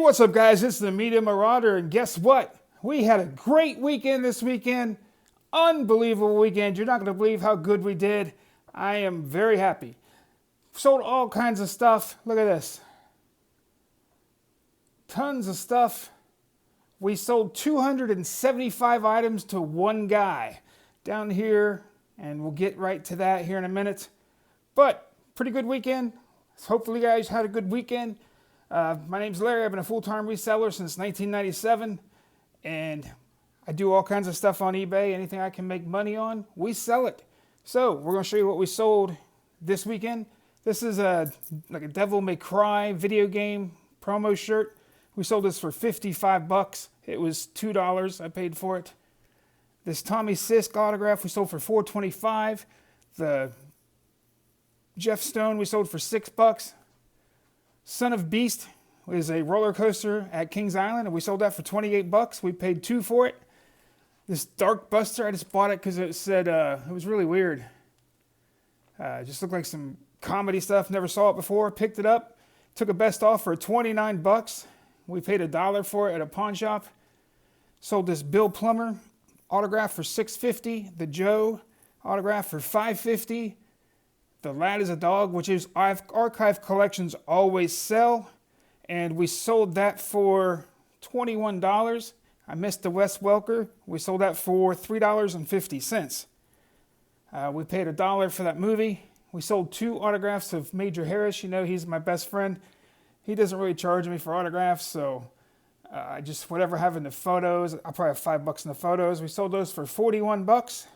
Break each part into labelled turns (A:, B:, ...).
A: What's up, guys? It's the Media Marauder, and guess what? We had a great weekend this weekend. Unbelievable weekend. You're not going to believe how good we did. I am very happy. Sold all kinds of stuff. Look at this. Tons of stuff. We sold 275 items to one guy down here, and we'll get right to that here in a minute. But pretty good weekend. Hopefully you guys had a good weekend. My name's Larry. I've been a full-time reseller since 1997, and I do all kinds of stuff on eBay. Anything I can make money on, we sell it. So we're going to show you what we sold this weekend. This is like a Devil May Cry video game promo shirt. We sold this for 55 bucks. It was $2 I paid for it. This Tommy Sisk autograph we sold for $4.25. The Jeff Stone we sold for $6. Son of Beast is a roller coaster at Kings Island, and we sold that for 28 bucks. We paid $2 for it. This Dark Buster, I just bought it because it said, it was really weird. It just looked like some comedy stuff. Never saw it before. Picked it up. Took a best offer at 29 bucks. We paid $1 for it at a pawn shop. Sold this Bill Plummer autograph for $6.50. The Joe autograph for $5.50. The Lad is a Dog, which is archive collections always sell. And we sold that for $21. I missed the Wes Welker. We sold that for $3.50. We paid $1 for that movie. We sold 2 autographs of Major Harris. You know, he's my best friend. He doesn't really charge me for autographs, so I just, whatever I have in the photos, I'll probably have $5 in the photos. We sold those for 41 bucks.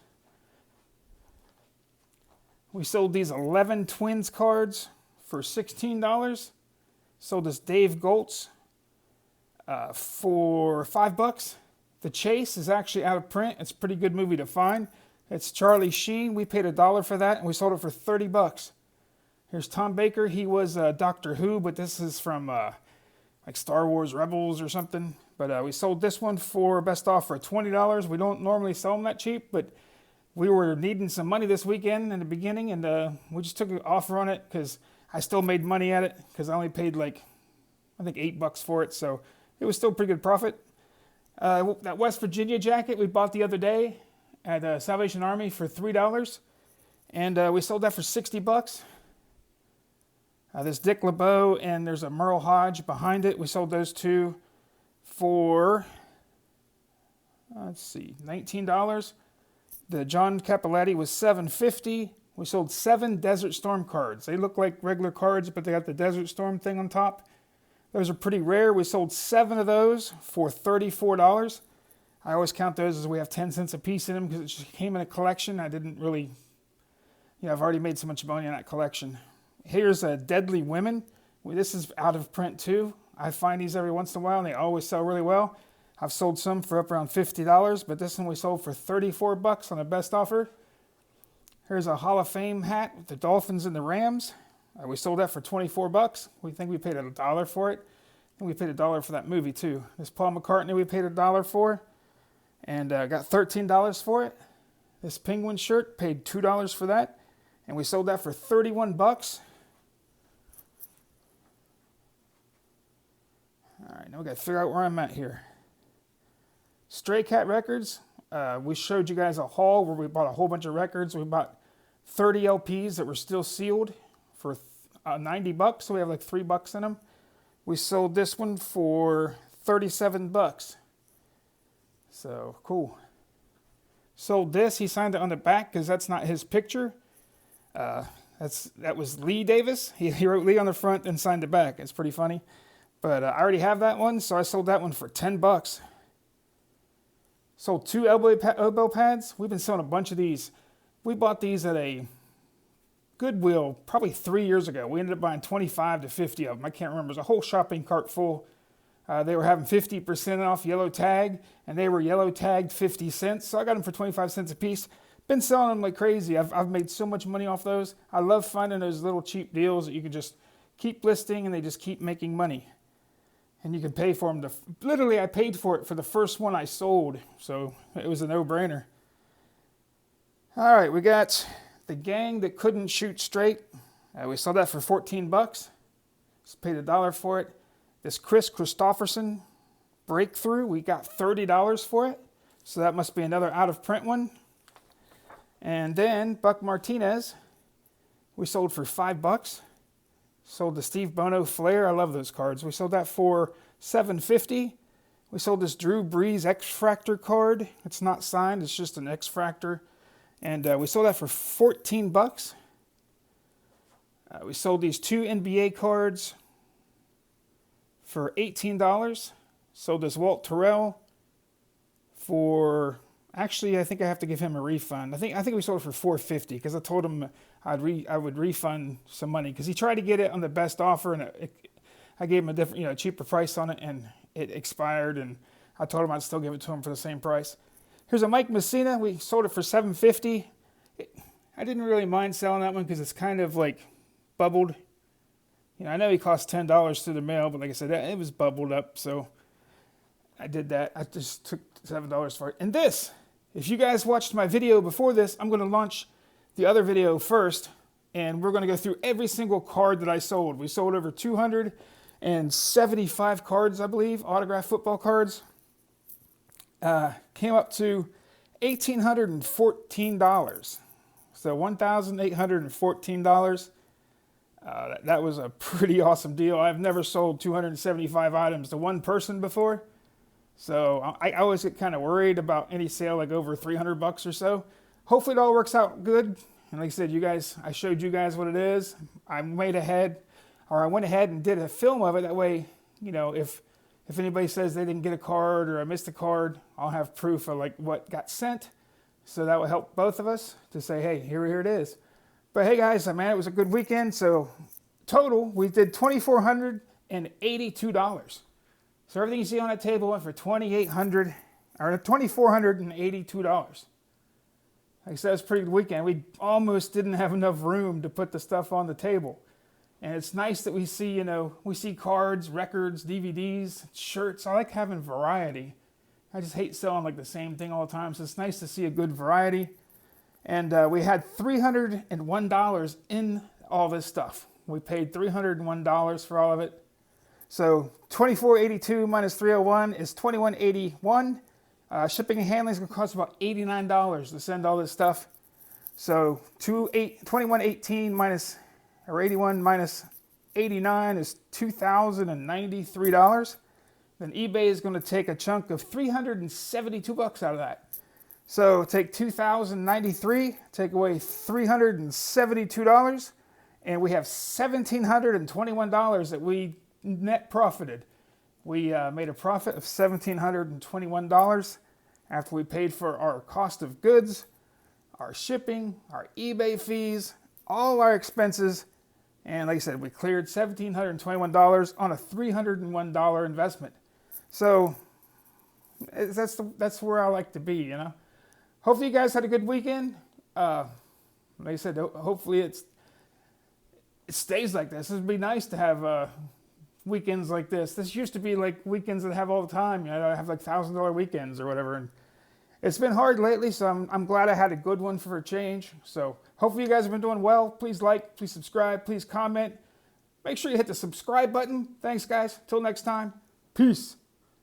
A: We sold these 11 Twins cards for $16. Sold this Dave Goltz for $5. The Chase is actually out of print. It's a pretty good movie to find. It's Charlie Sheen. We paid $1 for that, and we sold it for 30 bucks. Here's Tom Baker. He was Doctor Who, but this is from like Star Wars Rebels or something. But we sold this one for best offer at $20. We don't normally sell them that cheap, but we were needing some money this weekend in the beginning, and we just took an offer on it because I still made money at it because I only paid like, I think $8 for it, so it was still pretty good profit. That West Virginia jacket we bought the other day at Salvation Army for $3, and we sold that for 60 bucks. This Dick LeBeau, and there's a Merle Hodge behind it. We sold those two for, let's see, $19. The John Cappelletti was $7.50. We sold 7 Desert Storm cards. They look like regular cards, but they got the Desert Storm thing on top. Those are pretty rare. We sold 7 of those for $34. I always count those as we have 10 cents a piece in them because it just came in a collection. I didn't really, I've already made so much money on that collection. Here's a Deadly Women. This is out of print too. I find these every once in a while, and they always sell really well. I've sold some for up around $50, but this one we sold for 34 bucks on the best offer. Here's a Hall of Fame hat with the Dolphins and the Rams. We sold that for 24 bucks. We think we paid $1 for it. And we paid $1 for that movie too. This Paul McCartney we paid $1 for, and got $13 for it. This Penguin shirt, paid $2 for that, and we sold that for 31 bucks. All right, now we got to figure out where I'm at here. Stray Cat Records. We showed you guys a haul where we bought a whole bunch of records. We bought 30 LPs that were still sealed for 90 bucks, so we have like $3 in them. We sold this one for 37 bucks. So, cool. Sold this. He signed it on the back because that's not his picture. That was Lee Davis. He wrote Lee on the front and signed it back. It's pretty funny. But I already have that one, so I sold that one for 10 bucks. Sold 2 elbow pads. We've been selling a bunch of these. We bought these at a Goodwill probably 3 years ago. We ended up buying 25 to 50 of them. I can't remember. It was a whole shopping cart full. They were having 50% off yellow tag, and they were yellow tagged 50 cents. So I got them for 25 cents a piece. Been selling them like crazy. I've made so much money off those. I love finding those little cheap deals that you can just keep listing and they just keep making money. And you can pay for them. Literally, I paid for it for the first one I sold, so it was a no-brainer. All right, we got The Gang That Couldn't Shoot Straight. We sold that for 14 bucks. Just paid $1 for it. This Chris Christopherson Breakthrough, we got $30 for it. So that must be another out of print one. And then Buck Martinez, we sold for $5. Sold the Steve Bono Flair. I love those cards. We sold that for $7.50. We sold this Drew Brees X-Fractor card. It's not signed. It's just an X-Fractor. And we sold that for $14. We sold these 2 NBA cards for $18. Sold this Walt Terrell for, actually, I think I have to give him a refund. I think we sold it for $4.50 because I told him I would refund some money because he tried to get it on the best offer, and I gave him a different, cheaper price on it, and it expired, and I told him I'd still give it to him for the same price. Here's a Mike Messina. We sold it for $7.50. I didn't really mind selling that one because it's kind of like bubbled. I know he cost $10 through the mail, but like I said, it was bubbled up, so I did that. I just took $7 for it. And this, if you guys watched my video before this, I'm going to launch the other video first, and we're going to go through every single card that I sold. We sold over 275 cards, I believe, autographed football cards. Came up to $1,814. So $1,814. That was a pretty awesome deal. I've never sold 275 items to one person before. So I always get kind of worried about any sale like over $300 or so. Hopefully it all works out good. And like I said, I showed you guys what it is. I went ahead and did a film of it. That way, if anybody says they didn't get a card or I missed a card, I'll have proof of like what got sent. So that will help both of us to say, hey, here it is. But hey guys, man, it was a good weekend. So total, we did $2,482. So everything you see on that table went for $2,482. Like I said, it was a pretty good weekend. We almost didn't have enough room to put the stuff on the table. And it's nice that we see, we see cards, records, DVDs, shirts. I like having variety. I just hate selling like the same thing all the time. So it's nice to see a good variety. And we had $301 in all this stuff. We paid $301 for all of it. So $2,482 minus $301 is $2,181. Shipping and handling is going to cost about $89 to send all this stuff. So $2,118 minus, or 81 minus 89 is $2,093. Then eBay is going to take a chunk of $372 out of that. So take $2,093, take away $372, and we have $1,721 that we net profited. We made a profit of $1,721 after we paid for our cost of goods, our shipping, our eBay fees, all our expenses. And like I said, we cleared $1,721 on a $301 investment. So that's where I like to be, Hopefully you guys had a good weekend. Like I said, hopefully it stays like this. It would be nice to have weekends like this. This used to be like weekends that I have all the time. I have like $1,000 weekends or whatever. And it's been hard lately, so I'm glad I had a good one for a change. So hopefully you guys have been doing well. Please like, please subscribe, please comment. Make sure you hit the subscribe button. Thanks, guys. Till next time. Peace.